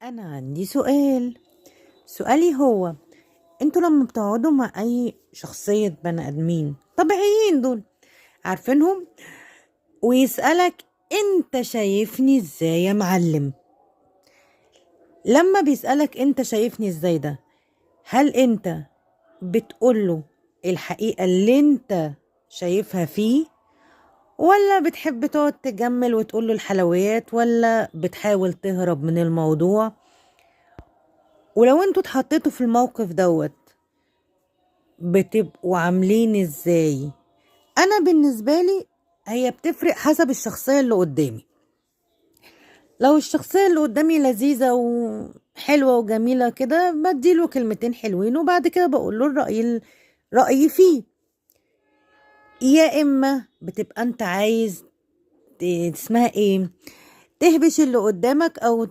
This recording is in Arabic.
أنا عندي سؤالي هو انتوا لما بتقعدوا مع أي شخصية بني آدمين طبيعيين دول عارفينهم ويسألك انت شايفني ازاي يا معلم. لما بيسألك انت شايفني ازاي ده، هل انت بتقوله الحقيقة اللي انت شايفها فيه، ولا بتحب تقعد تجمل وتقوله الحلويات، ولا بتحاول تهرب من الموضوع؟ ولو انتوا اتحطيتوا في الموقف دوت بتبقوا عاملين ازاي؟ انا بالنسبة لي هي بتفرق حسب الشخصية اللي قدامي. لو الشخصية اللي قدامي لذيذة وحلوة وجميلة كده بديله كلمتين حلوين وبعد كده بقوله رأيي فيه. يا اما بتبقى انت عايز اسمها ايه، تهبش اللي قدامك او